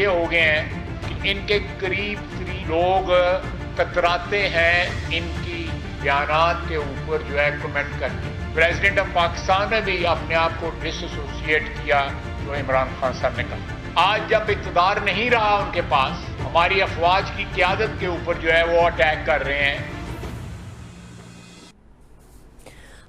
ये हो गए हैं कि इनके करीब लोग कतराते हैं इनकी बयानात के ऊपर जो है कमेंट करके। प्रेसिडेंट ऑफ पाकिस्तान ने भी अपने आप को डिसोसिएट किया जो इमरान खान साहब ने कहा। आज जब इक़्तिदार नहीं रहा उनके पास, हमारी अफवाज की क़यादत के ऊपर जो है वो अटैक कर रहे हैं।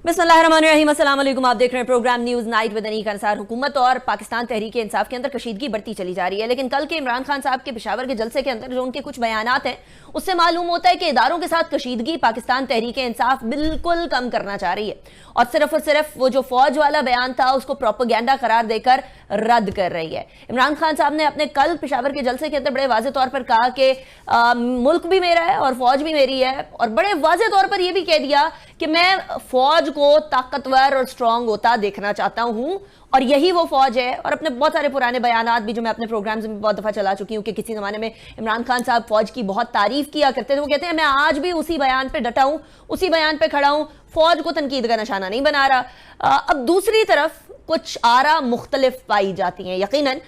बिस्मिल्लाहिर्रहमानिर्रहीम, अस्सलाम वालेकुम। आप देख रहे हैं program news night with Aneeq Ansar. हुकूमत और पाकिस्तान तहरीक इंसाफ के अंदर कशीदगी बढ़ती चली जा रही है, लेकिन कल के इमरान खान साहब के पेशावर के जलसे के अंदर जो उनके कुछ बयानात हैं उससे मालूम होता है कि इदारों के साथ कशीदगी पाकिस्तान तहरीक इंसाफ बिल्कुल कम करना चाह रही है और सिर्फ वो जो फौज वाला बयान था उसको प्रोपेगेंडा करार देकर रद्द कर रही है। इमरान खान साहब ने अपने कल पेशावर के जलसे के अंदर बड़े वाज़े तौर पर कहा कि मुल्क भी मेरा है और फौज भी मेरी है, और बड़े वाज़े तौर पर यह भी कह दिया कि मैं फौज को ताकतवर और स्ट्रांग होता देखना चाहता हूं और यही वो फौज है। और अपने बहुत सारे पुराने बयानात भी जो मैं अपने प्रोग्राम्स में बहुत दफा चला चुकी हूं कि किसी जमाने में इमरान खान साहब फौज की बहुत तारीफ किया करते थे। वो कहते हैं मैं आज भी उसी बयान पे डटा हूं, उसी बयान पे खड़ा हूं, फौज को तनकीद का निशाना नहीं बना रहा। अब दूसरी तरफ कुछ आरा मुख्तलिफ पाई जाती हैं। यकीनन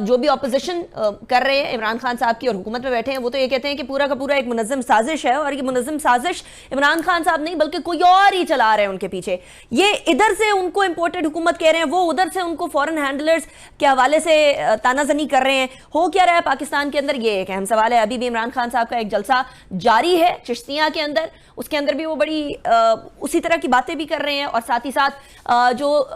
जो भी अपोजिशन कर रहे हैं इमरान खान साहब की और हुकूमत में बैठे हैं वो तो ये कहते हैं कि पूरा का पूरा एक मुनज़्ज़म साजिश है, और ये मुनज़्ज़म साजिश इमरान खान साहब नहीं बल्कि कोई और ही चला रहे हैं उनके पीछे। ये इधर से उनको इंपोर्टेड हुकूमत कह रहे हैं, वो उधर से उनको फॉरेन हैंडलर्स के हवाले से तानाजनी कर रहे हैं। हो क्या रहा है पाकिस्तान के अंदर, ये एक अहम सवाल है। अभी भी इमरान खान साहब का एक जलसा जारी है चिश्तिया के अंदर, उसके अंदर भी वो बड़ी उसी तरह की बातें भी कर रहे हैं, और साथ ही साथ जो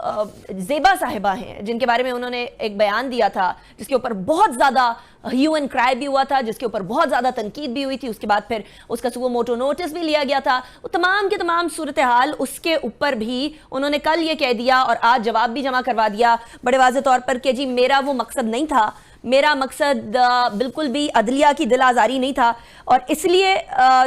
ज़ेबा साहिबा हैं जिनके बारे में उन्होंने एक बयान दिया था जिसके ऊपर बहुत ज़्यादा ह्यू एंड क्राई भी हुआ था, जिसके ऊपर बहुत ज़्यादा तनकीद भी हुई थी, उसके बाद फिर उसका सुबह मोटो नोटिस भी लिया गया था, वो तमाम के तमाम सूरत हाल उसके ऊपर भी उन्होंने कल ये कह दिया और आज जवाब भी जमा करवा दिया बड़े वाज़े तौर पर कि जी मेरा वो मकसद नहीं था, मेरा मकसद बिल्कुल भी अदलिया की दिल आज़ारी नहीं था, और इसलिए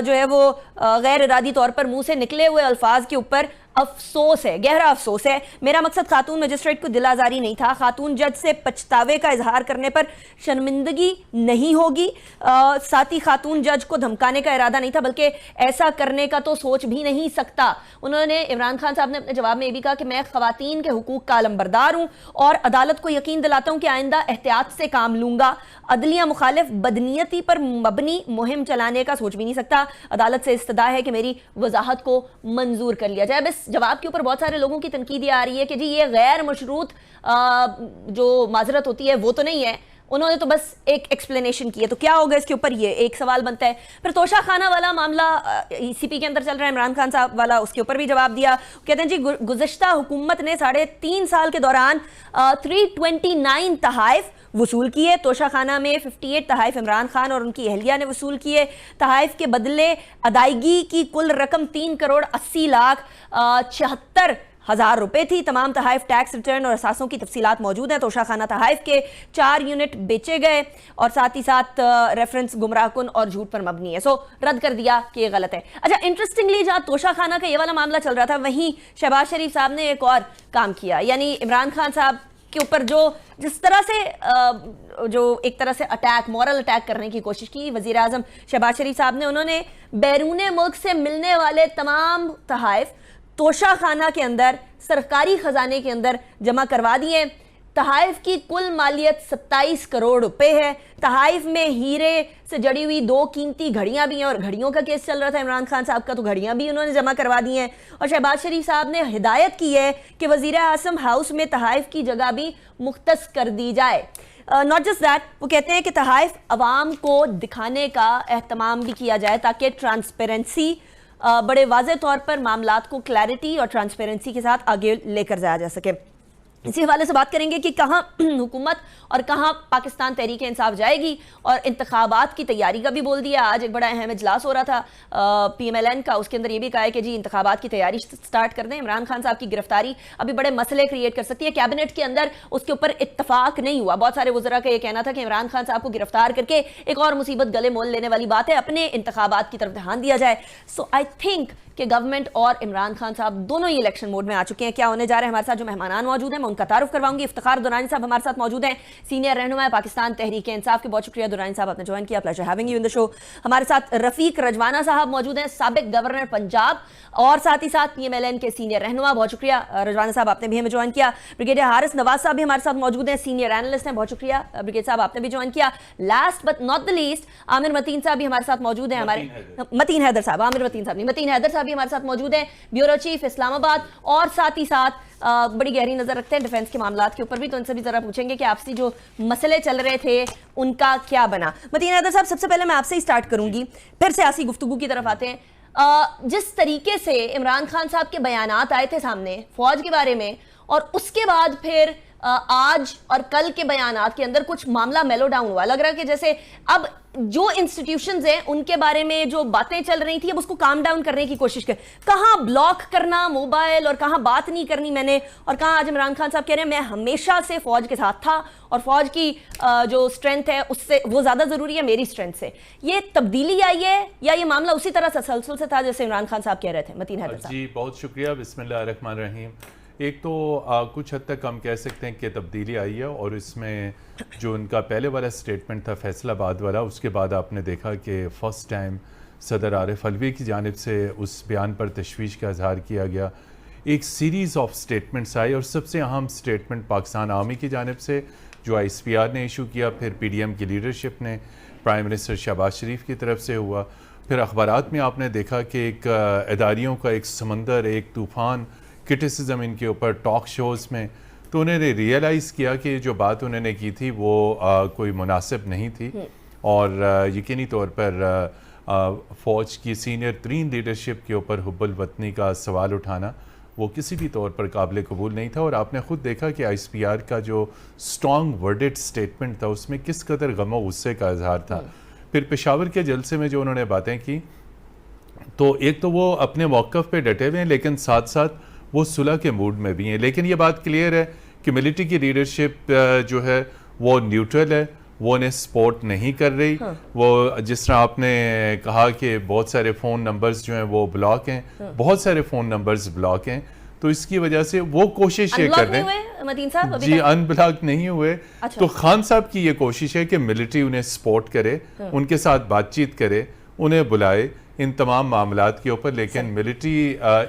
जो है वो गैर इरादी तौर पर मुंह से निकले हुए अल्फाज के ऊपर अफसोस है, गहरा अफसोस है। मेरा मकसद खातून मजिस्ट्रेट को दिल आज़ारी नहीं था, खातून जज से पछतावे का इजहार करने पर शर्मिंदगी नहीं होगी, साथ ही खातून जज को धमकाने का इरादा नहीं था, बल्कि ऐसा करने का तो सोच भी नहीं सकता। उन्होंने इमरान खान साहब ने अपने जवाब में ये भी कहा कि मैं ख़वातीन के हुकूक का अलमबरदार हूँ और अदालत को यकीन दिलाता हूँ कि आइंदा एहतियात से काम लूँगा। अदलिया मुखालिफ बदनीयती पर मबनी मुहिम चलाने का सोच भी नहीं सकता। अदालत से इस्तदा है कि मेरी वजाहत को मंजूर कर लिया जाए। बस जवाब के ऊपर बहुत सारे लोगों की तनकीद आ रही है कि जी ये गैर मशरूत जो माजरत होती है वो तो नहीं है, उन्होंने तो बस एक एक्सप्लेनेशन की है। तो क्या होगा इसके ऊपर, ये एक सवाल बनता है। फिर तोशा खाना वाला मामला ईसीपी के अंदर चल रहा है, इमरान खान साहब वाला, उसके ऊपर भी जवाब दिया। कहते हैं जी गुज़श्ता हुकूमत ने 3.5 साल के दौरान 329 तहाइफ वसूल किए। तोशा खाना में 58 तहाइफ इमरान खान और उनकी अहलिया ने वसूल किए। तहाइफ के बदले अदायगी की कुल रकम 3,80,76,000 रुपए थी। तमाम तहाइफ टैक्स रिटर्न और असासों की तफसीलात मौजूद हैं। तोशा खाना तहाइफ के 4 यूनिट बेचे गए और साथ ही साथ रेफरेंस गुमराहकुन और झूठ पर मबनी है। सो रद्द कर दिया कि ये गलत है। अच्छा, इंटरेस्टिंगली जहाँ तोशा खाना का ये वाला मामला चल रहा था वहीं शहबाज शरीफ साहब ने एक और काम किया, यानी इमरान खान साहब के ऊपर जिस तरह से जो एक तरह से अटैक, मॉरल अटैक करने की कोशिश की वजीर आजम शहबाज शरीफ साहब ने, उन्होंने बैरून मुल्क से मिलने वाले तमाम तहाइफ तोशा खाना के अंदर सरकारी खजाने के अंदर जमा करवा दिए। तहाइफ की कुल मालियत 27 करोड़ रुपए है। तहाइफ में हीरे से जड़ी हुई 2 कीमती घड़ियां भी हैं, और घड़ियों का केस चल रहा था इमरान खान साहब का, तो घड़ियां भी उन्होंने जमा करवा दी हैं। और शहबाज शरीफ साहब ने हिदायत की है कि वजीर आज़म हाउस में तहाइफ की जगह भी मुख्तस कर दी जाए। नॉट जस्ट दैट, वो कहते हैं कि तहाइफ अवाम को दिखाने का एहतमाम भी किया जाए ताकि ट्रांसपेरेंसी बड़े वाज़े तौर पर मामलात को क्लैरिटी और ट्रांसपेरेंसी के साथ आगे लेकर जाया जा सके। इसी हवाले से बात करेंगे कि कहाँ हुकूमत और कहाँ पाकिस्तान तहरीक इंसाफ जाएगी, और इंतखाबात की तैयारी का भी बोल दिया। आज एक बड़ा अहम इजलास हो रहा था PMLN का, उसके अंदर ये भी कहा है कि जी इंतखाबात की तैयारी स्टार्ट कर दें। इमरान खान साहब की गिरफ्तारी अभी बड़े मसले क्रिएट कर सकती है। कैबिनेट के अंदर उसके ऊपर इत्तफाक नहीं हुआ। बहुत सारे वज़रा का ये कहना था कि इमरान खान साहब को गिरफ्तार करके एक और मुसीबत गले मोल लेने वाली बात है, अपने इंतखाबात की तरफ ध्यान दिया जाए। सो आई थिंक कि गवर्नमेंट और इमरान खान साहब दोनों ही इलेक्शन मोड में आ चुके हैं। क्या होने जा रहा है, हमारे साथ जो मेहमान मौजूद हैं मैं उनका तारुफ करवाऊंगी। इफ्तिखार दुरानी साहब हमारे साथ मौजूद हैं, सीनियर रहनुमा पाकिस्तान तहरीक इंसाफ के। बहुत शुक्रिया दुरानी साहब, आपने ज्वाइन किया, pleasure having you in the show. हमारे साथ रफीक रजवाना साहब मौजूद हैं, साबिक गवर्नर पंजाब और साथ ही साथ PMLN के सीनियर रहनुमा। बहुत शुक्रिया रजवाना साहब, आपने भी हमें ज्वाइन किया। ब्रिगेडियर हारिस नवाज साहब भी हमारे साथ मौजूद हैं, सीनियर एनालिस्ट हैं। बहुत शुक्रिया ब्रिगेड साहब, आपने भी ज्वाइन किया। Last but not the least Amir Mateen sahab भी हमारे साथ मौजूद हैं, हमारे मतीन हैदर साहब, आमिर मतीन साहब नहीं, मतीन हैदर साहब भी हमारे साथ मौजूद हैं, ब्यूरो चीफ इस्लामाबाद, और साथ ही साथ बड़ी गहरी नजर रखते हैं डिफेंस के मामलात के ऊपर भी। तो इनसे भी जरा पूछेंगे कि आपसी जो मसले चल रहे थे उनका क्या बना। मतीन हैदर साहब, सबसे पहले मैं आपसे ही स्टार्ट करूंगी, फिर सियासी गुफ्तगू की तरफ आते हैं। जिस तरीके से इमरान खान साहब के बयानात आए थे सामने फौज के बारे में, और उसके बाद फिर आज और कल के बयानात के अंदर कुछ मामला मेलो डाउन हुआ। लग रहा है कि जैसे अब जो इंस्टीट्यूशंस हैं उनके बारे में जो बातें चल रही थी अब उसको काम डाउन करने की कोशिश कर, कहां ब्लॉक करना मोबाइल और कहां बात नहीं करनी मैंने, और कहां आज इमरान खान साहब कह रहे हैं मैं हमेशा से फौज के साथ था और फौज की जो स्ट्रेंथ है उससे वो ज्यादा जरूरी है मेरी स्ट्रेंथ से। ये तब्दीली आई है या ये मामला उसी तरह तसलसल से था जैसे इमरान खान साहब कह रहे थे? मतीन हैदर साहब जी, बहुत शुक्रिया। बिस्मिल्लाहिर्रहमानिर्रहीम। एक तो कुछ हद तक हम कह सकते हैं कि तब्दीली आई है, और इसमें जो उनका पहले वाला स्टेटमेंट था फैसलाबाद वाला, उसके बाद आपने देखा कि फ़र्स्ट टाइम सदर आरिफ अलवी की जानिब से उस बयान पर तशवीश का इजहार किया गया। एक सीरीज़ ऑफ स्टेटमेंट्स आई, और सबसे अहम स्टेटमेंट पाकिस्तान आर्मी की जानिब से जो ISPR ने इशू किया, फिर PDM की लीडरशिप ने, प्राइम मिनिस्टर शहबाज शरीफ की तरफ से हुआ। फिर अखबारात में आपने देखा कि एक इदारियों का एक समंदर, एक तूफ़ान क्रिटिसिज्म इनके ऊपर टॉक शोज़ में। तो उन्होंने रियलाइज़ किया कि जो बात उन्होंने की थी वो कोई मुनासिब नहीं थी, और यकीनी तौर पर फ़ौज की सीनियर तरीन लीडरशिप के ऊपर हुब्बुल वतनी का सवाल उठाना वो किसी भी तौर पर काबिल कबूल नहीं था। और आपने ख़ुद देखा कि ISPR का जो स्ट्रॉन्ग वर्डेड स्टेटमेंट था उसमें किस कदर गम और गुस्से का इजहार था। फिर पेशावर के जलसे में जो उन्होंने बातें की, तो एक तो वो अपने मौक़िफ़ पे डटे हुए हैं, लेकिन साथ साथ वो सुलह के मूड में भी हैं। लेकिन ये बात क्लियर है कि मिलिट्री की लीडरशिप जो है वो न्यूट्रल है, वो उन्हें सपोर्ट नहीं कर रही। वो जिस तरह आपने कहा कि बहुत सारे फ़ोन नंबर्स जो हैं वो ब्लॉक हैं, बहुत सारे फ़ोन नंबर्स ब्लॉक हैं, तो इसकी वजह से वो कोशिश ये कर रहे हैं। मतीन साहब जी, अनब्लॉक नहीं हुए। अच्छा। तो खान साहब की ये कोशिश है कि मिलिट्री उन्हें सपोर्ट करे, उनके साथ बातचीत करे, उन्हें बुलाए इन तमाम मामलात के ऊपर, लेकिन मिलिट्री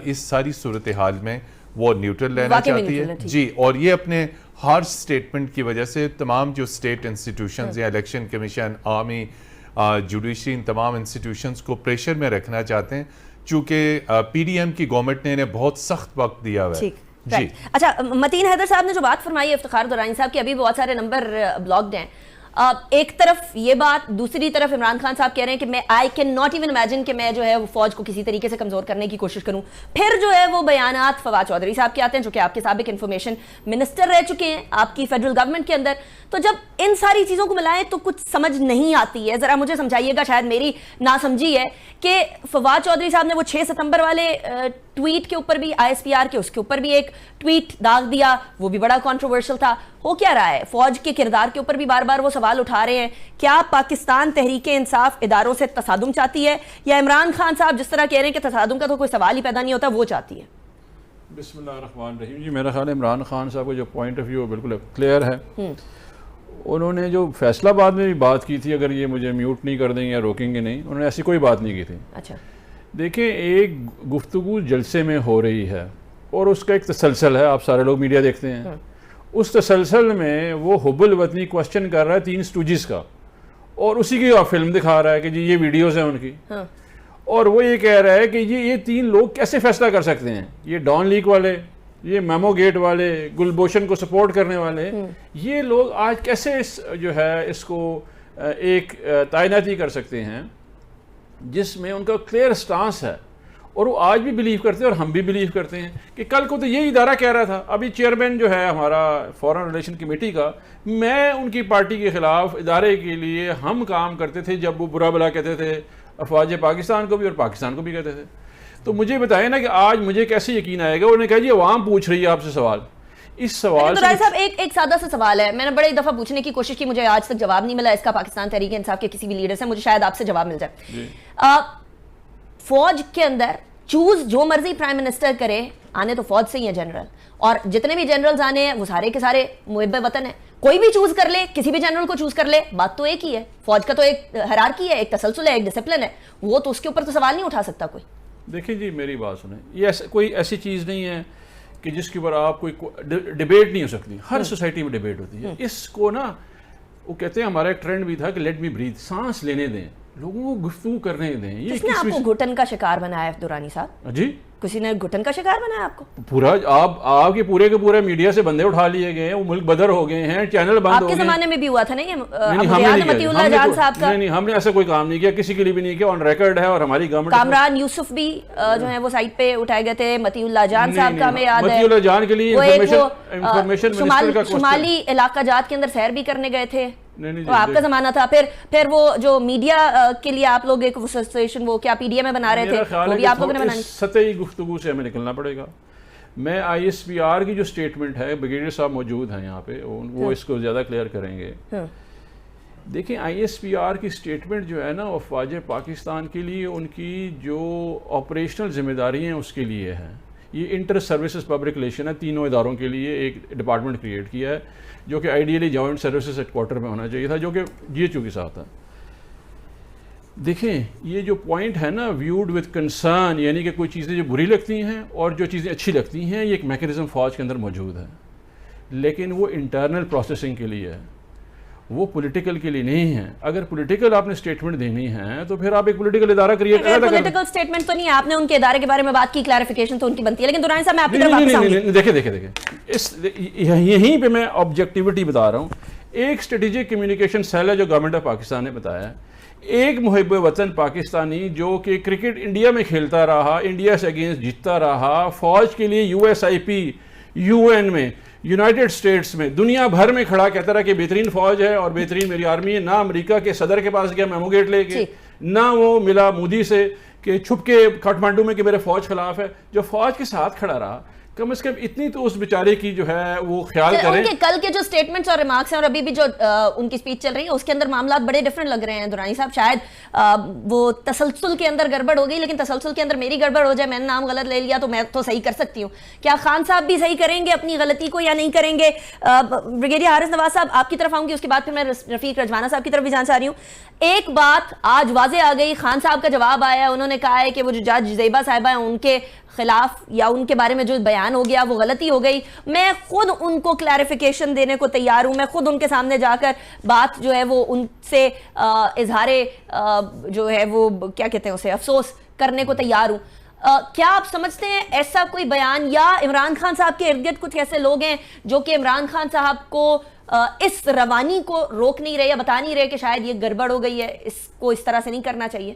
इस सारी सूरत हाल में वो न्यूट्रल रहना चाहती है जी। और ये अपने हार्श स्टेटमेंट की वजह से तमाम जो स्टेट इंस्टीट्यूशंस या इलेक्शन कमीशन, आर्मी, जुडिशरी, इन तमाम इंस्टीट्यूशंस को प्रेशर में रखना चाहते हैं, चूँकि PDM की गवर्नमेंट ने इन्हें बहुत सख्त वक्त दिया हुआ है जी। अच्छा, मतीन हैदर साहब ने जो बात फरमाई है इफ्तिखार दुरानी साहब की, अभी बहुत सारे नंबर ब्लॉक्ड हैं। एक तरफ ये बात, दूसरी तरफ इमरान खान साहब कह रहे हैं कि मैं I can not even imagine कि मैं जो है वो फौज को किसी तरीके से कमजोर करने की कोशिश करूं। फिर जो है वो बयानात फवाद चौधरी साहब के आते हैं जो कि आपके साबिक इंफॉर्मेशन मिनिस्टर रह चुके हैं आपकी फेडरल गवर्नमेंट के अंदर। तो जब इन सारी चीजों को मिलाएं तो कुछ समझ नहीं आती है। जरा मुझे समझाइएगा, शायद मेरी नासमझी है कि फवाद चौधरी साहब ने वो 6 सितंबर वाले ट्वीट के ऊपर भी, ISPR के उसके ऊपर भी एक ट्वीट दाग दिया, वो भी बड़ा कंट्रोवर्शियल था। हो क्या रहा है? फौज के किरदार के ऊपर भी बार बार वो सवाल उठा रहे हैं। क्या पाकिस्तान तहरीक इंसाफ इदारों से तसादुम चाहती है, या इमरान खान साहब जिस तरह कह रहे हैं कि तसादुम का तो कोई सवाल ही पैदा नहीं होता, वो चाहती है? बिस्मिल्लाहिर्रहमानिर्रहीम जी, मेरा ख्याल है इमरान खान साहब का जो पॉइंट ऑफ व्यू बिल्कुल क्लियर है। उन्होंने जो फैसलाबाद में भी बात की थी, अगर ये मुझे म्यूट नहीं कर देंगे या रोकेंगे नहीं, उन्होंने ऐसी कोई बात नहीं की थी। अच्छा, देखिए, एक गुफ्तगू जलसे में हो रही है और उसका एक तसलसल है, आप सारे लोग मीडिया देखते हैं। उस तसलसल में वो हुब्बुल वतनी क्वेश्चन कर रहा है 3 स्टूजिस का, और उसी की फिल्म दिखा रहा है कि जी ये वीडियोज़ हैं उनकी। और वो ये कह रहा है कि ये 3 लोग कैसे फैसला कर सकते हैं, ये डॉन लीक वाले, ये मेमो गेट वाले, गुलभूषण को सपोर्ट करने वाले, ये लोग आज कैसे जो है इसको एक तैनाती कर सकते हैं जिसमें उनका क्लियर स्टांस है, और वो आज भी बिलीव करते हैं और हम भी बिलीव करते हैं कि कल को तो ये इदारा कह रहा था। अभी चेयरमैन जो है हमारा फॉरेन रिलेशन कमेटी का, मैं उनकी पार्टी के ख़िलाफ़ इदारे के लिए हम काम करते थे जब वो बुरा भला कहते थे अफवाज पाकिस्तान को भी और पाकिस्तान को भी कहते थे। तो मुझे बताएं ना कि आज मुझे कैसे यकीन आएगा? उन्होंने कहा जी अवाम पूछ रही है आपसे सवाल, इस सवाल से साहब एक सादा सा सवाल है, मैंने बड़ी दफा पूछने की कोशिश की, मुझे आज तक जवाब नहीं मिला इसका पाकिस्तान तहरीक इंसाफ के किसी भी लीडर से। मुझे शायद आपसे जवाब मिल जाए। फौज के अंदर चूज जो मर्जी प्राइम मिनिस्टर करे, آنے تو فوج سے ہی ہیں جنرل, اور جتنے بھی جنرلز آنے ہیں وہ سارے کے سارے محب وطن ہیں. کوئی بھی چوز کر لے, کسی بھی جنرل کو چوز کر لے, بات تو ایک ہی ہے. فوج کا تو ایک ہیرارکی ہے, ایک تسلسل ہے, ایک ڈسپلن ہے, وہ تو اس کے اوپر تو سوال نہیں اٹھا سکتا کوئی. دیکھیں جی میری بات سنیں, یہ کوئی ایسی چیز نہیں ہے کہ جس کے اوپر آپ کوئی ڈیبیٹ نہیں ہو سکتی. ہر سوسائٹی میں ڈیبیٹ ہوتی ہے. اس کو نا وہ کہتے ہیں, ہمارا ایک ٹرینڈ بھی تھا کہ لیٹ می بریتھ, سانس لینے دیں, لوگوں کو گفتگو کرنے دیں. یہ کس نے آپ کو گھٹن کا شکار بنایا ہے دورانی صاحب؟ جی کسی نے گھٹن کا شکار بنایا آپ کو؟ پورا آپ کے پورے میڈیا سے بندے اٹھا لیے گئے ہیں, وہ ملک بدر ہو گئے ہیں, چینل بند ہو گئے. آپ کے زمانے میں بھی ہوا تھا نا یہ مطی اللہ جان صاحب کا؟ نہیں, ہم نے ایسا کوئی کام نہیں کیا, کسی کے لیے بھی نہیں کیا, آن ریکارڈ ہے. اور ہماری گورنمنٹ کامران یوسف بھی جو ہے وہ سائٹ پہ اٹھائے گئے تھے, مطی اللہ جان صاحب کا ہمیں یاد ہے. مطی اللہ جان کے لیے انفارمیشن منسٹر کا شمالی علاقہ جات کے اندر سیر بھی کرنے گئے تھے, آپ کا زمانہ تھا. پھر وہ جو میڈیا کے لیے آپ لوگ ایک ایسوسیشن وہ کیا پی ڈی اے میں بنا رہے تھے, وہ بھی آپ لوگوں نے بنانی. سطحی گفتگو سے ہمیں نکلنا پڑے گا. میں آئی ایس پی آر کی جو سٹیٹمنٹ ہے, بریگیڈیئر صاحب موجود ہیں یہاں پہ, وہ اس کو زیادہ کلیئر کریں گے. دیکھیں آئی ایس پی آر کی سٹیٹمنٹ جو ہے نا, وہ افواج پاکستان کے لیے ان کی جو آپریشنل ذمہ داری ہیں اس کے لیے ہے. یہ انٹر سروسز پبلک ریلیشن ہے, تینوں اداروں کے لیے ایک ڈپارٹمنٹ کریٹ کیا ہے, جو کہ ideally joint services headquarter میں ہونا چاہیے تھا, جو کہ جی ایچ او کے ساتھ ہے. دیکھیں یہ جو پوائنٹ ہے نا, ویوڈ وتھ کنسرن, یعنی کہ کوئی چیزیں جو بری لگتی ہیں اور جو چیزیں اچھی لگتی ہیں, یہ ایک میکینزم فوج کے اندر موجود ہے, لیکن وہ انٹرنل پروسیسنگ کے لیے ہے, وہ پولیٹیکل کے لیے نہیں ہے. اگر پولیٹیکل آپ نے سٹیٹمنٹ دینی ہے تو پھر آپ ایک پولیٹیکل ادارہ کریٹ کریں. پولیٹیکل سٹیٹمنٹ تو نہیں ہے, آپ نے ان کے ادارے کے بارے میں بات کی, کلیریفیکیشن تو ان کی بنتی ہے. لیکن دورانی صاحب میں آپ کی طرف واپس آؤں گی. دیکھیں یہیں پہ میں آبجیکٹیوٹی بتا رہا ہوں. ایک اسٹریٹجک کمیونیکیشن سیل ہے جو گورنمنٹ آف پاکستان نے بتایا ہے. ایک محب وطن پاکستانی جو کہ کرکٹ انڈیا میں کھیلتا رہا, انڈیا سے اگینسٹ جیتتا رہا, فوج کے لیے U S I P, U N میں, یونائٹڈ اسٹیٹس میں, دنیا بھر میں کھڑا کہتا رہا کہ بہترین فوج ہے اور بہترین میری آرمی ہے. نہ امریکہ کے صدر کے پاس گیا میمو گیٹ لے کے, نہ وہ ملا مودی سے کہ چھپ کے کاٹمانڈو میں کہ میرے فوج خلاف ہے. جو فوج کے ساتھ کھڑا رہا, کم از کم اتنی تو اس بیچارے کی جو ہے وہ خیال کریں. ان کے کل کے جو سٹیٹمنٹس اور ریمارکس ہیں اور ابھی بھی جو ان کی سپیچ چل رہی ہے, اس کے اندر معاملات بڑے ڈیفرنٹ لگ رہے ہیں دورانی صاحب. شاید وہ تسلسل کے اندر گڑبڑ ہو گئی, لیکن تسلسل کے اندر میری گڑبڑ ہو جائے, میں نے نام غلط لے لیا تو میں تو صحیح کر سکتی ہوں. کیا خان صاحب بھی صحیح کریں گے اپنی غلطی کو یا نہیں کریں گے؟ بریگیڈیئر حارث نواز صاحب آپ کی طرف آؤں گی, اس کے بعد پھر میں رفیق رجوانہ صاحب کی طرف بھی جانا چاہ رہی ہوں. ایک بات آج واضح آ گئی, خان صاحب کا جواب آیا, انہوں نے کہا ہے کہ وہ جو جج زیبا صاحبہ ہیں ان کے خلاف یا ان کے بارے میں جو بیان ہو گیا وہ غلطی ہو گئی. میں خود ان کو کلیریفیکیشن دینے کو تیار ہوں, میں خود ان کے سامنے جا کر بات جو ہے وہ ان سے اظہار جو ہے وہ کیا کہتے ہیں اسے افسوس کرنے کو تیار ہوں. کیا آپ سمجھتے ہیں ایسا کوئی بیان, یا عمران خان صاحب کے ارد گرد کچھ ایسے لوگ ہیں جو کہ عمران خان صاحب کو اس روانی کو روک نہیں رہے یا بتا نہیں رہے کہ شاید یہ گڑبڑ ہو گئی ہے, اس کو اس طرح سے نہیں کرنا چاہیے؟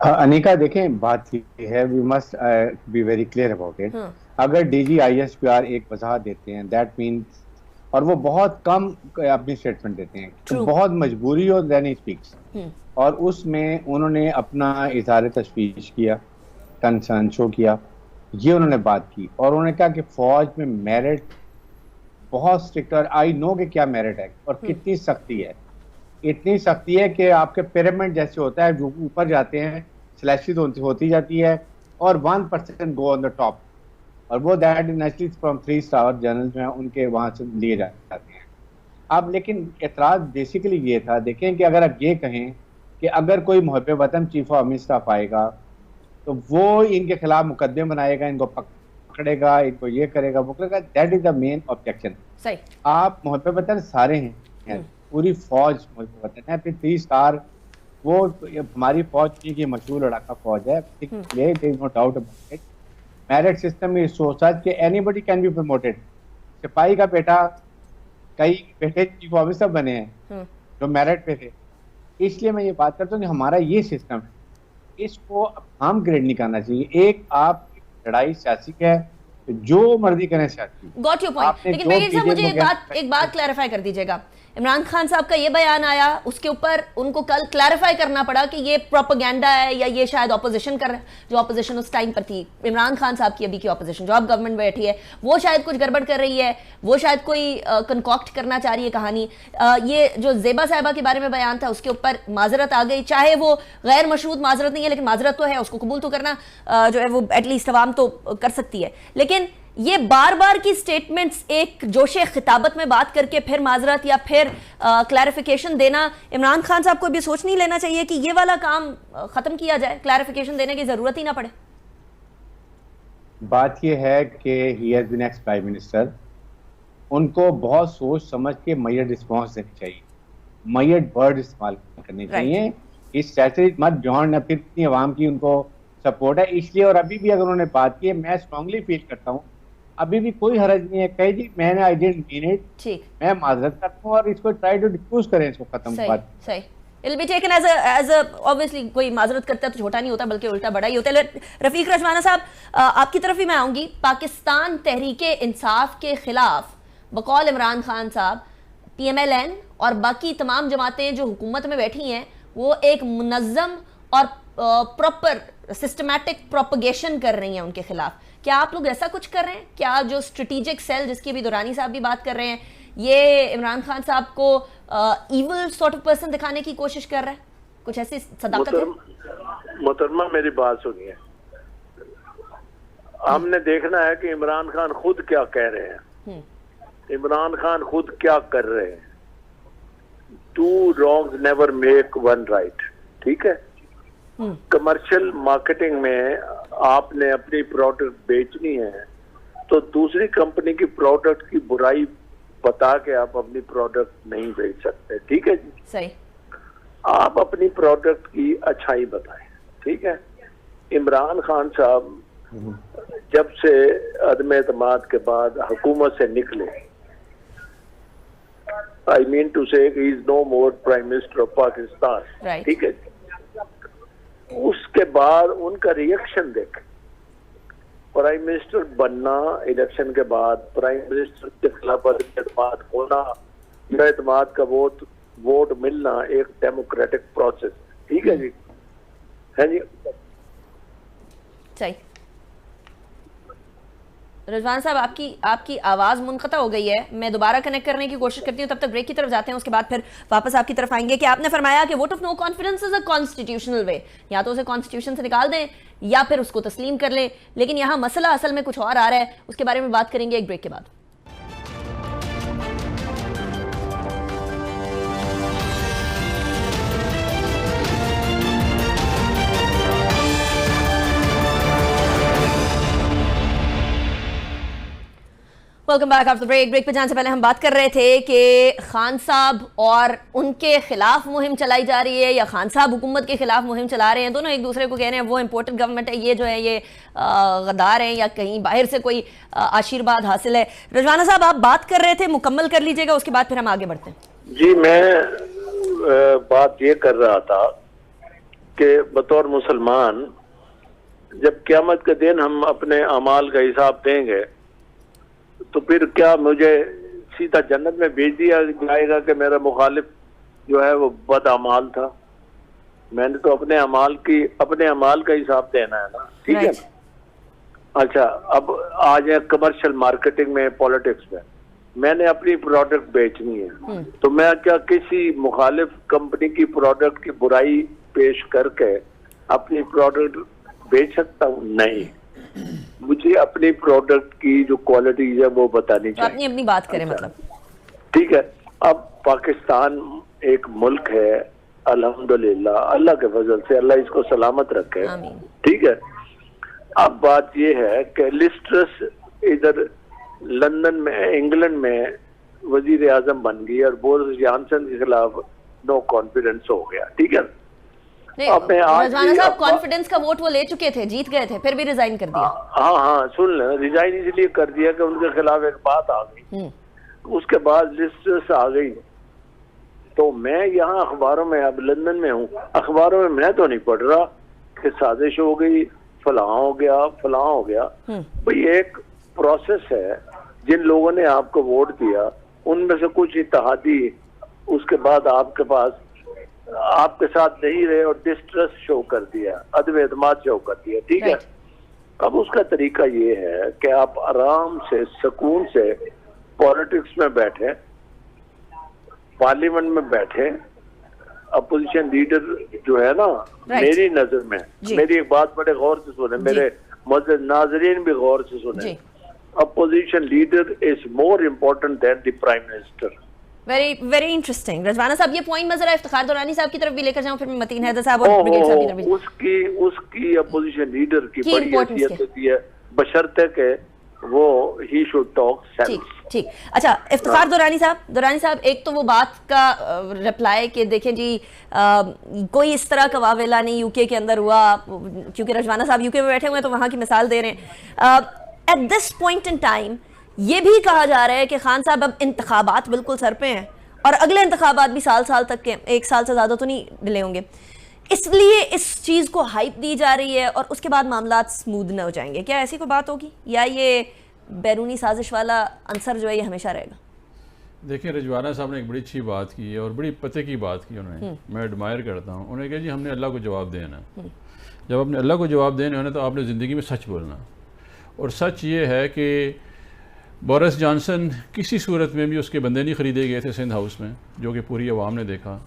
انیکا دیکھیں بات یہ ہے, we must be very clear about it. اگر D G I S P R ایک وضاحت دیتے ہیں, that means, اور وہ بہت کم اپنی سٹیٹمنٹ دیتے ہیں, بہت مجبوری ہو then he speaks, اور اس میں انہوں نے اپنا اظہار تشویش کیا, کنسرن شو کیا, یہ انہوں نے بات کی, اور انہوں نے کہا کہ فوج میں میرٹ بہت اسٹرکٹ, اور آئی نو کہ کیا میرٹ ہے اور کتنی سختی ہے. اتنی سختی ہے کہ آپ کے پیرامڈ جیسے ہوتا ہے, جو اوپر جاتے ہیں سلیکشن ہوتی جاتی ہے, اور 1% گو آن دا ٹاپ, اور وہ that naturally from 3 star general جو ہیں ان کے وہاں سے لیے جاتے ہیں. اب لیکن اعتراض بیسیکلی یہ تھا, دیکھیں کہ اگر آپ یہ کہیں کہ اگر کوئی محب وطن چیف آف آرمی اسٹاف آئے گا تو وہ ان کے خلاف مقدمے بنائے گا, ان کو پکڑے گا, ان کو یہ کرے گا, وہ کرے گا, that is the main objection. آپ محب وطن سارے ہیں, پوری فوج محب وطن ہے. پھر 3 اسٹار وہ ہماری فوج کی مشہور لڑاکا فوج ہے, no doubt about it. Merit system is so such کہ anybody can be promoted. سپاہی کا بیٹا, کئی بیٹے چیف آفیسر بنے ہیں جو میرٹ پہ تھے. اس لیے میں یہ بات کرتا ہوں کہ ہمارا یہ سسٹم ہے, اس کو ہم گریڈ نہیں کرنا چاہیے. ایک آپ کی لڑائی سیاسی ہے, جو مرضی کریں سیاسی. Got your point. لیکن میری صاحب مجھے ایک بات کلیریفائی کر دیجیے گا, इमरान खान साहब का ये बयान आया, उसके ऊपर उनको कल क्लैरिफाई करना पड़ा कि ये प्रोपेगेंडा है या ये शायद ऑपोजिशन कर रहा है। जो ऑपोजिशन उस टाइम पर थी, इमरान खान साहब की अभी की ऑपोजिशन जो अब गवर्नमेंट में बैठी है, वो शायद कुछ गड़बड़ कर रही है, वो शायद कोई कंकॉक्ट करना चाह रही है कहानी। ये जो ज़ेबा साहिबा के बारे में बयान था, उसके ऊपर माजरत आ गई, चाहे वो गैर मशरूत माजरत नहीं है, लेकिन माजरत तो है, उसको कबूल तो करना जो है वो एटलीस्ट अवाम तो कर सकती है। लेकिन ये बार बार की स्टेटमेंट्स, एक जोशे खिताबत में बात करके फिर माजरत या फिर क्लैरिफिकेशन देना, इमरान खान साहब को भी सोच नहीं लेना चाहिए कि ये वाला काम खत्म किया जाए, क्लैरिफिकेशन देने की जरूरत ही ना पड़े? बात ये है कि he has been ex prime minister, उनको बहुत सोच समझ के मैयड रिस्पॉन्स देनी चाहिए, मैयड वर्ड इस्तेमाल करनी चाहिए। इस स्ट्रेटजी मत बियॉन्ड, फिर इतनी आवाम की उनको सपोर्ट है इसलिए। और अभी भी अगर उन्होंने बात की है, मैं स्ट्रांगली फील करता हूँ अभी भी कोई हरज नहीं है, कहे जी मैंने आई डिडंट मीन इट, ठीक, मैं माजरत करता हूँ, और इसको ट्राई टू डिफ्यूज करें, इसको खत्म। सही, It'll be taken as a obviously कोई माजरत करता है तो छोटा नहीं होता बल्कि उल्टा बड़ा ही होता है। रफीक रजवाना साहब, आपकी तरफ ही मैं आऊंगी। पाकिस्तान तहरीक इंसाफ के खिलाफ बकौल इमरान खान साहब, PMLN और बाकी तमाम जमातें जो हुकूमत में बैठी हैं, वो एक मुनज़्ज़म और प्रॉपर सिस्टमैटिक प्रोपगेशन कर रही हैं उनके खिलाफ। क्या आप लोग ऐसा कुछ कर रहे हैं? क्या जो स्ट्रेटेजिक सेल जिसकी भी दुरानी साहब भी बात कर रहे हैं, ये इमरान खान साहब को इविल सॉर्ट ऑफ पर्सन दिखाने की कोशिश कर रहा है? कुछ ऐसी सदाकत है? मोहतरमा मेरी बात सुनिए, हमने देखना है कि इमरान खान खुद क्या कह रहे हैं, इमरान खान खुद क्या कर रहे हैं। 2 wrongs never make 1 right, ठीक है। कमर्शियल मार्केटिंग में आपने अपनी प्रोडक्ट बेचनी है तो दूसरी कंपनी की प्रोडक्ट की बुराई बता के आप अपनी प्रोडक्ट नहीं बेच सकते, ठीक है जी। सही, आप अपनी प्रोडक्ट की अच्छाई बताएं, ठीक है। इमरान खान साहब जब से अदम एतमाद के बाद हुकूमत से निकले, आई mean to say he is no more prime minister of Pakistan, ठीक है। उसके बाद उनका रिएक्शन देख, प्राइम मिनिस्टर बनना, इलेक्शन के बाद प्राइम मिनिस्टर के खिलाफ एतमाद होना, एतमाद का वोट मिलना एक डेमोक्रेटिक प्रोसेस, ठीक है जी, है जी। सही। रजवान साहब, आपकी आवाज़ मुनक़ता हो गई है, मैं दोबारा कनेक्ट करने की कोशिश करती हूँ, तब तक ब्रेक की तरफ जाते हैं, उसके बाद फिर वापस आपकी तरफ आएंगे। कि आपने फरमाया कि vote of no confidence is a constitutional way, या तो उसे कॉन्स्टिट्यूशन से निकाल दें या फिर उसको तस्लीम कर लें, लेकिन यहाँ मसला असल में कुछ और आ रहा है, उसके बारे में बात करेंगे एक ब्रेक के बाद। Welcome back after break. Break पे जाने से पहले हम बात कर रहे थे कि खान साहब और उनके खिलाफ मुहिम चलाई जा रही है या खान साहब हुकूमत के खिलाफ मुहिम चला रहे हैं। दोनों एक दूसरे को कह रहे हैं वो इम्पोर्टेड गवर्नमेंट है, ये जो है ये गद्दार हैं या कहीं बाहर से कोई आशीर्वाद हासिल है। रजवाना साहब, आप बात कर रहे थे, मुकम्मल कर लीजिएगा, उसके बाद फिर हम आगे बढ़ते हैं। जी, मैं बात ये कर रहा था कि बतौर मुसलमान जब क़यामत के दिन हम अपने अमाल का हिसाब देंगे तो फिर क्या मुझे सीधा जन्नत में भेज दिया जाएगा कि मेरा मुखालिफ जो है वो बद अमाल था? मैंने तो अपने अमाल का हिसाब देना है ना, ठीक है ना। अच्छा, अब आ जाए कमर्शियल मार्केटिंग में, पॉलिटिक्स में, मैंने अपनी प्रोडक्ट बेचनी है तो मैं क्या किसी मुखालिफ कंपनी की प्रोडक्ट की बुराई पेश करके अपनी प्रोडक्ट बेच सकता हूँ? नहीं, मुझे अपनी प्रोडक्ट की जो क्वालिटीज है वो बतानी चाहिए। अपनी बात करें, मतलब ठीक है। अब पाकिस्तान एक मुल्क है, अल्हम्दुलिल्लाह, अल्लाह के फजल से, अल्लाह इसको सलामत रखे, ठीक है। अब बात ये है कि लिज ट्रस इधर लंदन में, इंग्लैंड में वजीर आजम बन गई और बोरिस जॉनसन के खिलाफ नो कॉन्फिडेंस हो गया, ठीक है। रजवाना साहब, कॉन्फिडेंस का वोट वो ले चुके थे, जीत गए थे, फिर भी रिजाइन कर दिया। हाँ, सुन ले, रिजाइन इसलिए कर दिया कि उनके खिलाफ एक बात आ गई, उसके बाद लिस्ट आ गई। तो मैं यहाँ अखबारों में, अब लंदन में हूँ, अखबारों में मैं तो नहीं पढ़ रहा कि साजिश हो गई, फलां हो गया। भाई एक प्रोसेस है, जिन लोगों ने आपको वोट दिया उनमें से कुछ इत्तेहादी اس کے بعد آپ کے پاس آپ کے ساتھ نہیں رہے اور ڈسٹرس شو کر دیا, عدم اعتماد شو کر دیا, ٹھیک ہے. اب اس کا طریقہ یہ ہے کہ آپ آرام سے سکون سے پالیٹکس میں بیٹھے, پارلیمنٹ میں بیٹھے. اپوزیشن لیڈر جو ہے نا, میری نظر میں, میری ایک بات بڑے غور سے سنیں, میرے معزز ناظرین بھی غور سے سنیں, opposition leader is more important than the prime minister. Very interesting. Rizwana sahab یہ پوائنٹ میں ذرا افتخار دورانی صاحب کی طرف بھی لے کر جاؤں, پھر متین حیدر صاحب اور بریگیڈ صاحب کی طرف بھی. اس کی اپوزیشن لیڈر کی بڑی حیثیت ہوتی ہے, بشرطے کہ وہ ہی شوڈ ٹاک سینس. ٹھیک. اچھا افتخار دورانی صاحب ایک تو وہ بات کا رپلائی کہ دیکھیں جی کوئی اس طرح کا واویلا نہیں یو کے اندر ہوا, کیونکہ رضوانہ صاحب یو کے میں بیٹھے ہوئے ہیں تو وہاں کی مثال دے رہے ہیں. At this point in time یہ بھی کہا جا رہا ہے کہ خان صاحب اب انتخابات بالکل سر پہ ہیں اور اگلے انتخابات بھی سال تک کے, 1 سال سے زیادہ تو نہیں ڈلے ہوں گے, اس لیے اس چیز کو ہائپ دی جا رہی ہے اور اس کے بعد معاملات سمودھ نہ ہو جائیں گے. کیا ایسی کوئی بات ہوگی یا یہ بیرونی سازش والا عنصر جو ہے یہ ہمیشہ رہے گا؟ دیکھیں رضوانہ صاحب نے ایک بڑی اچھی بات کی ہے اور بڑی پتے کی بات کی انہوں نے, میں ایڈمائر کرتا ہوں. انہوں نے کہا جی ہم نے اللہ کو جواب دینا, جب آپ نے اللہ کو جواب دینا ہے تو آپ نے زندگی میں سچ بولنا. اور سچ یہ ہے کہ بورس جانسن کسی صورت میں بھی اس کے بندے نہیں خریدے گئے تھے سندھ ہاؤس میں, جو کہ پوری عوام نے دیکھا.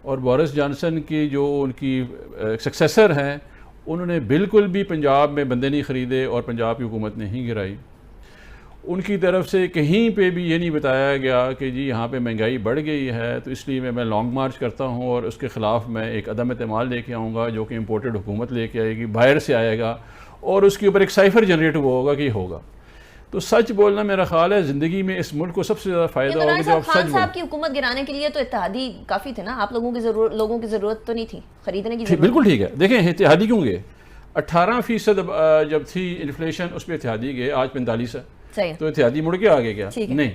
اور بورس جانسن کی جو ان کی سکسیسر ہیں انہوں نے بالکل بھی پنجاب میں بندے نہیں خریدے اور پنجاب کی حکومت نہیں گرائی. ان کی طرف سے کہیں پہ بھی یہ نہیں بتایا گیا کہ جی یہاں پہ مہنگائی بڑھ گئی ہے تو اس لیے میں لانگ مارچ کرتا ہوں اور اس کے خلاف میں ایک عدم اعتماد لے کے آؤں گا جو کہ امپورٹڈ حکومت لے کے آئے گی, باہر سے آئے گا اور اس کے اوپر ایک سائفر جنریٹ ہوا ہوگا کہ یہ ہوگا. تو سچ بولنا میرا خیال ہے زندگی میں اس ملک کو سب سے زیادہ فائدہ ہوگا جب آپ سچ بولیں. خان صاحب کی حکومت گرانے کے لیے تو اتحادی کافی تھے نا, آپ لوگوں کی ضرورت تو نہیں تھی خریدنے کی ضرورت. بالکل ٹھیک ہے. دیکھیں اتحادی کیوں گئے, 18% جب تھی انفلیشن اس پہ اتحادی گئے, آج 45 ہے تو اتحادی مڑ کے آگے کیا نہیں.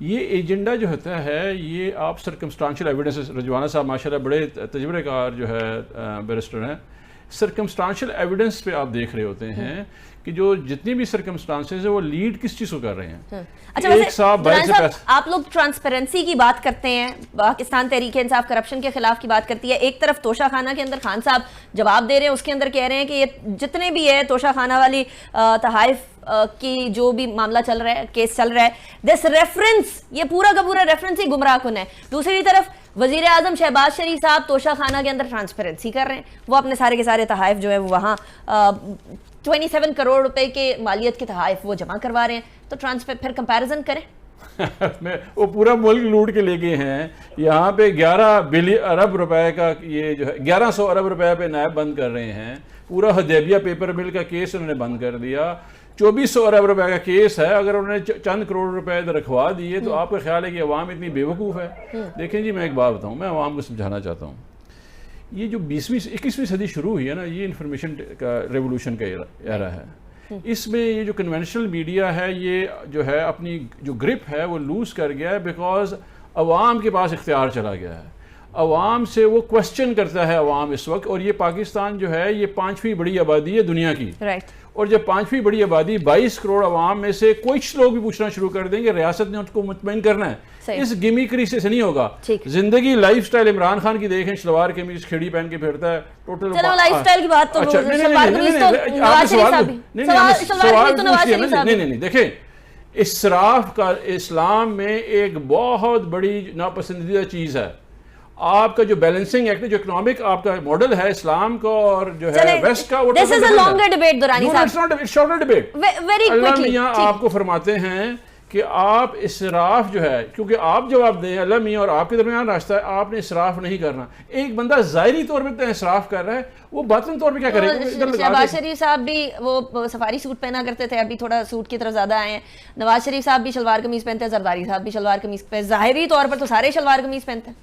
یہ ایجنڈا جو ہوتا ہے یہ آپ سرکمسٹانشل ایویڈنس, رضوانہ صاحب ماشاءاللہ بڑے تجربے کار جو ہے بیرسٹر ہیں, سرکمسٹانشل ایویڈنس پہ آپ دیکھ رہے ہوتے ہیں کہ جو جتنی بھی سرکمسٹانسز ہیں وہ لیڈ کس چیز کو کر رہے ہیں. اچھا آپ لوگ ٹرانسپیرنسی کی بات کرتے ہیں, پاکستان تحریک انصاف کرپشن کے خلاف کی بات کرتی ہے, ایک طرف توشہ خانہ کے اندر خان صاحب جواب دے رہے ہیں, اس کے اندر کہہ رہے ہیں کہ یہ جتنے بھی ہے توشہ خانہ والی تحائف کی جو بھی معاملہ چل رہا ہے, کیس چل رہا ہے, دس ریفرنس, یہ پورا کا پورا ریفرنس ہی گمراہ کن ہے. دوسری طرف وزیر اعظم شہباز شریف صاحب توشہ خانہ کے اندر ٹرانسپیرنسی کر رہے ہیں, وہ اپنے سارے کے سارے تحائف جو ہے وہ وہاں 27 کروڑ روپے کے مالیت کے تحائف وہ جمع کروا رہے ہیں. تو پھر کمپیریزن کریں. وہ پورا ملک لوٹ کے لے گئے ہیں, یہاں پہ 11 ارب روپے کا یہ جو ہے 1100 ارب روپے پہ نائب بند کر رہے ہیں. پورا حدیبیہ پیپر مل کا کیس انہوں نے بند کر دیا, 2400 ارب روپے کا کیس ہے. اگر انہوں نے چند کروڑ روپے رکھوا دیے تو آپ کا خیال ہے کہ عوام اتنی بے وقوف ہے؟ دیکھیں جی میں ایک بات بتاؤں, میں عوام کو سمجھانا چاہتا ہوں, یہ جو 21ویں صدی شروع ہوئی ہے نا, یہ انفارمیشن کا ریولوشن کا ایرا ہے. اس میں یہ جو کنونشنل میڈیا ہے یہ جو ہے اپنی جو گرپ ہے وہ لوز کر گیا ہے, بیکاز عوام کے پاس اختیار چلا گیا ہے. عوام سے وہ کوسچن کرتا ہے عوام اس وقت, اور یہ پاکستان جو ہے یہ 5ویں بڑی آبادی ہے دنیا کی, اور جب 5ویں بڑی آبادی 22 کروڑ عوام میں سے کچھ لوگ بھی پوچھنا شروع کر دیں گے, ریاست نے ان کو مطمئن کرنا ہے. اس گیمیکری سے نہیں ہوگا. زندگی لائف سٹائل عمران خان کی دیکھیں, شلوار قمیض کھیڑی پہن کے پھرتا ہے, ٹوٹل لائف سٹائل کی بات تو نہیں. دیکھیں اسراف کا اسلام میں ایک بہت بڑی ناپسندیدہ چیز ہے. آپ کا جو بیلنسنگ ایکٹ جو اکنامک آپ کا ماڈل ہے اسلام کا اور جو ہے ویسٹ کا, وہ this is a longer debate دورانی صاحب. It's not a shorter debate. اللہ میاں آپ کو فرماتے ہیں کہ آپ اسراف جو ہے, کیونکہ آپ جواب دیں اللہ میاں اور آپ کے درمیان راستہ ہے, آپ نے اسراف نہیں کرنا. ایک بندہ ظاہری طور پہ اسراف کر رہا ہے, وہ باطن طور پہ کیا کرے گا؟ شہباز شریف صاحب بھی وہ سفاری سوٹ پہنا کرتے تھے, ابھی تھوڑا سوٹ کی طرف زیادہ آئے ہیں. نواز شریف صاحب بھی شلوار قمیض پہنتے ہیں, زرداری صاحب بھی شلوار قمیض پہ, ظاہری طور پر تو سارے شلوار قمیض پہنتے ہیں.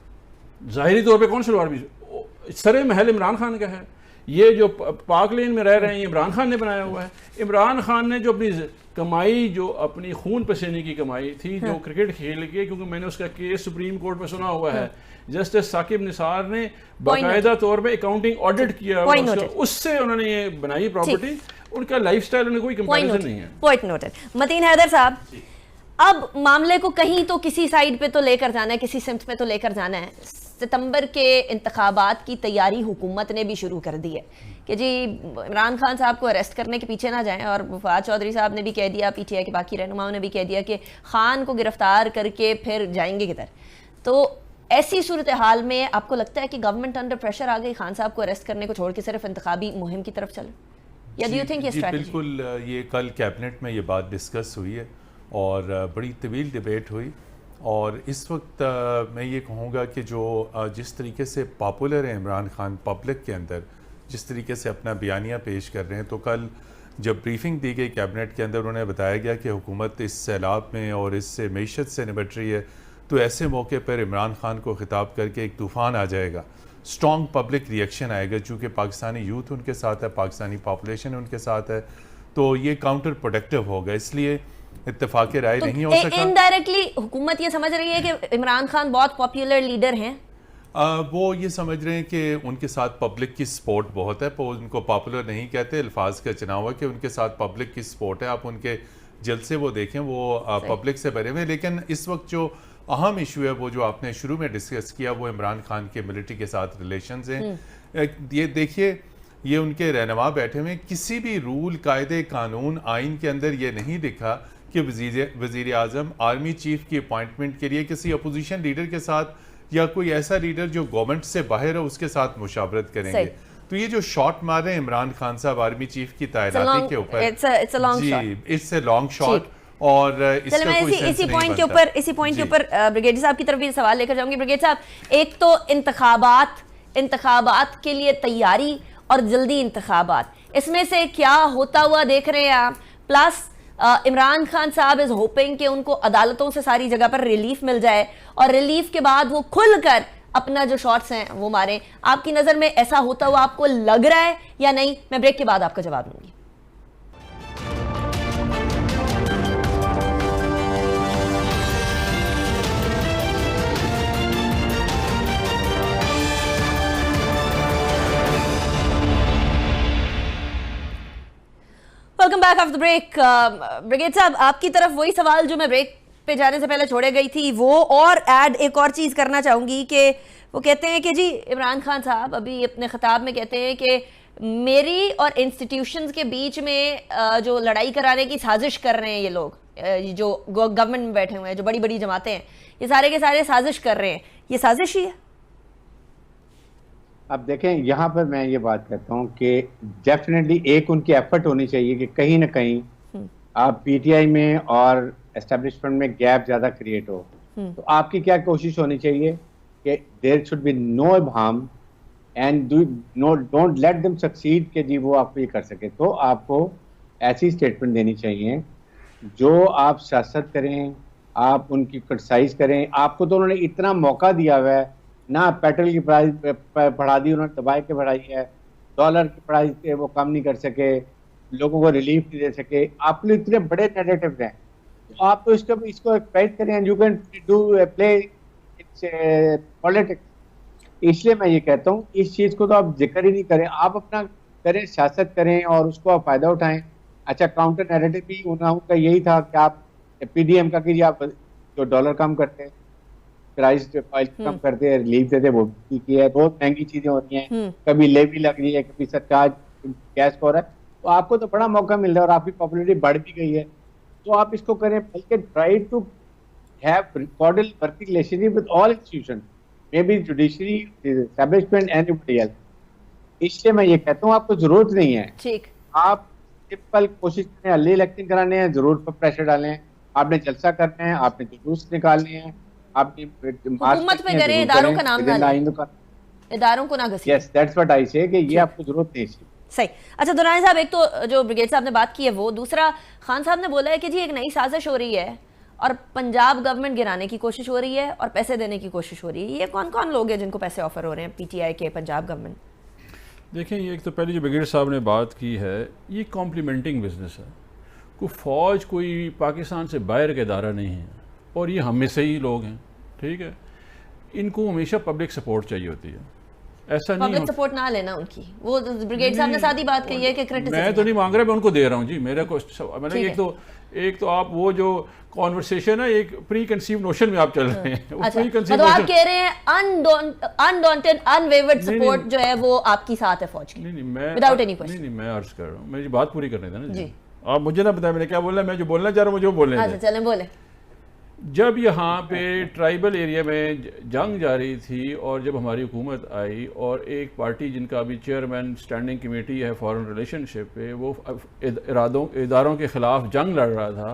ظاہری طور پہ کون شلوار قمیض؟ سر محل عمران خان کا ہے. یہ جو پاک لین میں رہ رہے ہیں عمران خان نے بنایا ہوا ہے. عمران خان نے جو اپنی کمائی, جو اپنی خون پسینے کی کمائی تھی, جو کرکٹ کھیل کے, کیونکہ میں نے اس کا کیس سپریم کورٹ میں سنا ہوا ہے, جسٹس ثاقب نثار نے باقاعدہ طور پہ اکاؤنٹنگ آڈٹ کیا, اس سے انہوں نے یہ بنائی پراپرٹی. ان کا لائف سٹائل انہیں کوئی کمپیریزن نہیں ہے. Point noted. متین حیدر صاحب, اب معاملے کو کہیں تو کسی سائیڈ پہ تو لے کر جانا ہے, کسی سمت پہ تو لے کر جانا ہے. ستمبر کے انتخابات کی تیاری حکومت نے بھی شروع کر دی ہے کہ جی عمران خان صاحب کو اریسٹ کرنے کے پیچھے نہ جائیں, اور وفاد چودھری صاحب نے بھی کہہ دیا, پی ٹی آئی کے باقی رہنماؤں نے بھی کہہ دیا کہ خان کو گرفتار کر کے پھر جائیں گے کدھر. تو ایسی صورتحال میں آپ کو لگتا ہے کہ گورنمنٹ انڈر پریشر آ گئی خان صاحب کو اریسٹ کرنے کو چھوڑ کے صرف انتخابی مہم کی طرف چلے, یا ڈو یو تھنک یہ اسٹریٹجی؟ بالکل, یہ کل کیبنٹ میں یہ بات ڈسکس ہوئی ہے اور بڑی طویل ڈیبیٹ ہوئی, اور اس وقت میں یہ کہوں گا کہ جو جس طریقے سے پاپولر ہے عمران خان پبلک کے اندر, جس طریقے سے اپنا بیانیہ پیش کر رہے ہیں, تو کل جب بریفنگ دی گئی کیبنٹ کے اندر انہیں بتایا گیا کہ حکومت اس سیلاب میں اور اس سے معیشت سے نمٹ رہی ہے, تو ایسے موقع پر عمران خان کو خطاب کر کے ایک طوفان آ جائے گا, اسٹرانگ پبلک ریئیکشن آئے گا, چونکہ پاکستانی یوتھ ان کے ساتھ ہے, پاکستانی پاپولیشن ان کے ساتھ ہے, تو یہ کاؤنٹر پروڈکٹیو ہوگا. اس لیے اتفاق رائے نہیں ہو سکا. انڈائریکٹلی حکومت یہ سمجھ رہی ہے کہ عمران خان بہت پاپولر لیڈر ہیں, وہ یہ سمجھ رہے ہیں کہ ان کے ساتھ پبلک کی سپورٹ بہت ہے, ان کو پاپولر نہیں کہتے, الفاظ کا چناؤ ہے کہ ان کے ساتھ پبلک کی سپورٹ ہے. آپ ان کے جلسے وہ دیکھیں, وہ پبلک سے بھرے ہوئے. لیکن اس وقت جو اہم ایشو ہے وہ جو آپ نے شروع میں ڈسکس کیا, وہ عمران خان کے ملٹری کے ساتھ ریلیشنز ہیں. یہ دیکھیے, یہ ان کے رہنما بیٹھے ہوئے, کسی بھی رول, قاعدے, قانون, آئین کے اندر یہ نہیں لکھا کہ وزیر اعظم آرمی چیف کی اپوائنٹمنٹ کے لیے کسی اپوزیشن لیڈر کے ساتھ یا کوئی ایسا لیڈر جو گورنمنٹ سے باہر ہے اس کے ساتھ مشاورت کریں گے. تو یہ جو شاٹ مار رہے ہیں عمران خان صاحب آرمی چیف کی تعیناتی کے اوپر, جی اٹس اے لانگ شاٹ, اور اس کا کوئی سینس نہیں بنتا. اسی پوائنٹ کے اوپر بریگیڈیئر صاحب کی طرف بھی سوال لے کر جاؤں گی. بریگیڈیئر صاحب, ایک تو انتخابات کے لیے تیاری اور جلدی انتخابات, اس میں سے کیا ہوتا ہوا دیکھ رہے ہیں آپ؟ پلس عمران خان صاحب از ہوپنگ کہ ان کو عدالتوں سے ساری جگہ پر ریلیف مل جائے, اور ریلیف کے بعد وہ کھل کر اپنا جو شارٹس ہیں وہ ماریں. آپ کی نظر میں ایسا ہوتا ہوا آپ کو لگ رہا ہے یا نہیں؟ میں بریک کے بعد آپ کا جواب دوں گی. Welcome back of the break. Brigade صاحب, آپ کی طرف وہی سوال جو میں بریک پہ جانے سے پہلے چھوڑے گئی تھی, وہ اور ایڈ ایک اور چیز کرنا چاہوں گی کہ وہ کہتے ہیں کہ جی عمران خان صاحب ابھی اپنے خطاب میں کہتے ہیں کہ میری اور انسٹیٹیوشنز کے بیچ میں جو لڑائی کرانے کی سازش کر رہے ہیں یہ لوگ, جو گورنمنٹ میں بیٹھے ہوئے ہیں, جو بڑی بڑی جماعتیں ہیں, یہ سارے کے سارے سازش کر رہے ہیں. یہ سازش ہی ہے؟ اب دیکھیں, یہاں پر میں یہ بات کہتا ہوں کہ ڈیفینیٹلی ایک ان کی ایفرٹ ہونی چاہیے کہ کہیں نہ کہیں آپ پی ٹی آئی میں اور اسٹیبلشمنٹ میں گیپ زیادہ کریٹ ہو. تو آپ کی کیا کوشش ہونی چاہیے کہ دیر شوڈ بی نو ابہام and don't let them succeed کہ جی وہ آپ کو یہ کر سکے. تو آپ کو ایسی اسٹیٹمنٹ دینی چاہیے جو آپ سیاست کریں, آپ ان کی کرٹیسائز کریں. آپ کو تو انہوں نے اتنا موقع دیا ہوا ہے, نہ پیٹرول کی پرائز بڑھا دی انہوں نے, دبائی کے بڑھائی ہے, ڈالر کی پرائز وہ کم نہیں کر سکے, لوگوں کو ریلیف نہیں دے سکے. آپ کے اتنے بڑے نیگیٹو ہیں, تو آپ تو اس کو ایکسپیکٹ کریں and you can do play politics. اس لیے میں یہ کہتا ہوں اس چیز کو تو آپ ذکر ہی نہیں کریں, آپ اپنا کریں, سیاست کریں اور اس کو آپ فائدہ اٹھائیں. اچھا, کاؤنٹر نیگیٹو بھی ان کا یہی تھا کہ آپ پی ڈی ایم کا کیجیے, آپ جو ڈالر کم کرتے ہیں, پرائز کم کرتے ہیں, ریلیف دیتے, وہ بھی کیا ہے. بہت مہنگی چیزیں ہوتی ہیں, کبھی لیوی لگ رہی ہے, کبھی سرچارج گیس کو ہو رہا ہے, تو آپ کو تو بڑا موقع مل رہا ہے اور آپ کی پاپولیرٹی بڑھ بھی گئی ہے. تو آپ اس کو کریں, بلکہ try to have cordial working relationship with all institution, may be judiciary, establishment, any body else. اس لیے میں یہ کہتا ہوں آپ کو ضرورت نہیں ہے, ٹھیک, آپ سمپل کوشش کریں, ارلی الیکشن کرانے ہیں, ضرورت پر پریشر ڈالیں, آپ نے جلسہ کرنا ہے, آپ نے جلوس نکالنے ہیں, حکومت پہ کریں, اداروں کا نام نہ لیں, اداروں کو نہ گھسیٹیں. Yes, that's what I say کہ یہ آپ کو ضرورت نہیں ہے. صحیح. اچھا دورانی صاحب, ایک تو جو بریگیڈ صاحب نے بات کی ہے وہ, دوسرا خان صاحب نے بولا ہے کہ جی ایک نئی سازش ہو رہی ہے اور پنجاب گورنمنٹ گرانے کی کوشش ہو رہی ہے اور پیسے دینے کی کوشش ہو رہی ہے. یہ کون کون لوگ ہیں جن کو پیسے آفر ہو رہے ہیں پی ٹی آئی کے, پنجاب گورنمنٹ؟ دیکھیں, یہ ایک تو پہلے جو بریگیڈ صاحب نے بات کی ہے, یہ کمپلیمنٹنگ بزنس ہے. کوئی فوج کوئی پاکستان سے باہر کا ادارہ نہیں ہے, اور یہ ہم میں سے ہی لوگ ہیں, ٹھیک ہے. ان کو ہمیشہ پبلک سپورٹ چاہیے ہوتی ہے. ऐसा नहीं पब्लिक होता। सपोर्ट ना लेना उनकी, वो ब्रिगेड साहब ने सादी बात कही है कि मैं तो नहीं मांग रहा, मैं उनको दे रहा हूँ जी। मेरे को मैंने ठीक एक तो आप वो जो कॉन्वर्सेशन है एक प्री कंसीव नोशन में आप चल रहे हैं। अच्छा, मतलब आप कह रहे हैं अनडॉन्टेड अनवेवर्ड सपोर्ट जो है वो आपकी साथ है फौज की, नहीं मैं विदाउट एनी क्वेश्चन। नहीं मैं अर्ज कर रहा हूँ, मेरी बात पूरी करने देना जी। आप मुझे ना बताया मैंने क्या बोला, मैं जो बोलना चाह रहा हूँ मुझे वो बोलने दें। अच्छा चलें बोले। जब यहाँ पे ट्राइबल एरिया में जंग जारी थी और जब हमारी हुकूमत आई और एक पार्टी जिनका अभी चेयरमैन स्टैंडिंग कमेटी है फॉरेन रिलेशनशिप पे, वो इदारों के ख़िलाफ़ जंग लड़ रहा था,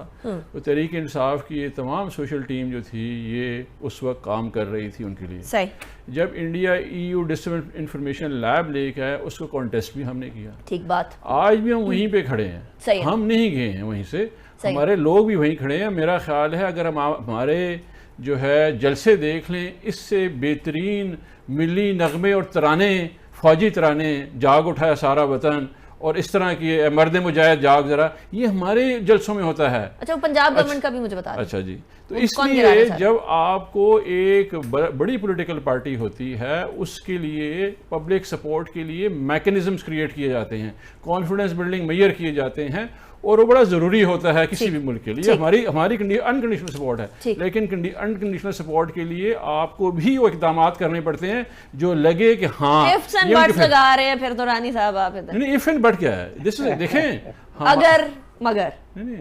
तो तहरीक इंसाफ की ये तमाम सोशल टीम जो थी ये उस वक्त काम कर रही थी उनके लिए। सही। जब India EU district information lab लेके आया उसको कॉन्टेस्ट भी हमने किया। ठीक बात। आज भी हम वहीं पे खड़े हैं, सही है। हम नहीं गए हैं वहीं से, हमारे लोग भी वहीं खड़े हैं। मेरा ख्याल है अगर हम हमारे जो है जलसे देख लें, इससे बेहतरीन मिली नगमे और तराने, फौजी तराने, जाग उठाया सारा वतन और इस तरह की मर्द मुजाहिद जाग जरा, ये हमारे जलसों में होता है। अच्छा, पंजाब गवर्नमेंट का भी मुझे बता अच्छा जी। तो कौन गिरा रहा है इसलिए सर? जब आपको एक बड़ी पॉलिटिकल पार्टी होती है उसके लिए पब्लिक सपोर्ट के लिए मैकेनिज्म्स क्रिएट किए जाते हैं, कॉन्फिडेंस बिल्डिंग मेजर किए जाते हैं और वो बड़ा ज़रूरी होता है किसी भी मुल्क के लिए। हमारी अनकंडीशनल सपोर्ट है, लेकिन अनकंडीशनल सपोर्ट के लिए आपको भी वो इक़दाम करने पड़ते हैं जो लगे कि हाँ इफ्स एंड बट्स लगा रहे हैं फिर तो रानी साहब आप इधर। नहीं, इफ एंड बट क्या है, देखें अगर मगर नहीं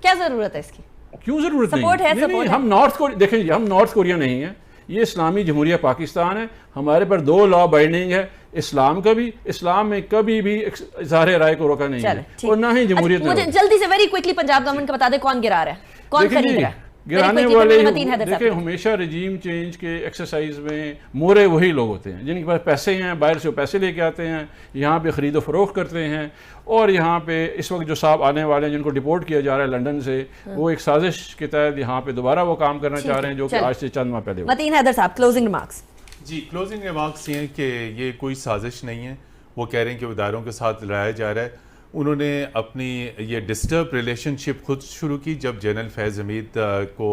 क्या जरूरत है इसकी? क्यों जरूरत नहीं? सपोर्ट है, नहीं, सपोर्ट हम नॉर्थ कोरिया, देखें हम नॉर्थ कोरिया नहीं है, ये इस्लामी जमहूरिया पाकिस्तान है। हमारे पर 2 लॉ बाइंडिंग है, इस्लाम का भी, इस्लाम में कभी भी इज़हार राय को रोका नहीं है और ना ही जमहूरियत। मुझे जल्दी से वेरी क्विकली पंजाब गवर्नमेंट का बता दे कौन गिरा रहा है, कौन खरीद रहा है? गिराने वाले देखिए हमेशा रजीम चेंज के एक्सरसाइज में मोरे वही लोग होते हैं जिनके पास पैसे हैं, बाहर से वो पैसे लेके आते हैं, यहाँ पे ख़रीदो फरोख्त करते हैं। और यहाँ पे इस वक्त जो साहब आने वाले हैं जिनको डिपोर्ट किया जा रहा है लंदन से, वो एक साजिश के तहत यहाँ पे दोबारा वो काम करना चाह रहे हैं जो कि आज से चंद माह पहले। मतीन हैदर साहब, क्लोजिंग रिमार्क्स। जी, क्लोजिंग रिमार्क्स ये हैं कि ये कोई साजिश नहीं है। वो कह रहे हैं कि इदारों के साथ लड़ाया जा रहा है। उन्होंने अपनी ये डिस्टर्ब रिलेशनशिप खुद शुरू की जब जनरल फैज़ हमीद को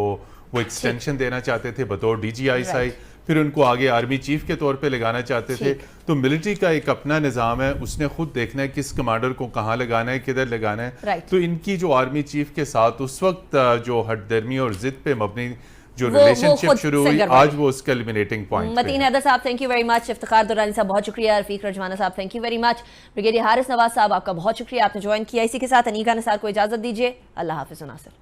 वो एक्सटेंशन देना चाहते थे बतौर DGI, फिर उनको आगे आर्मी चीफ के तौर पे लगाना चाहते थे। तो मिलिट्री का एक अपना निज़ाम है, उसने खुद देखना है किस कमांडर को कहाँ लगाना है, किधर लगाना है। तो इनकी जो आर्मी चीफ के साथ उस वक्त जो हटदर्मी और जिद पे मबनी जो रिलेशनशिप शुरू हुई, आज वो उसका eliminating point. Mateen Haider sahab thank you very much, Iftikhar Durrani sahab बहुत शुक्रिया, Rafiq Rizwana sahab thank you very much, brigadier Haris Nawaz sahab आपका बहुत शुक्रिया, आपने ज्वाइन किया। इसी के साथ अनीका निसार को इजाजत दीजिए, अल्लाह हाफिज़ नासिर।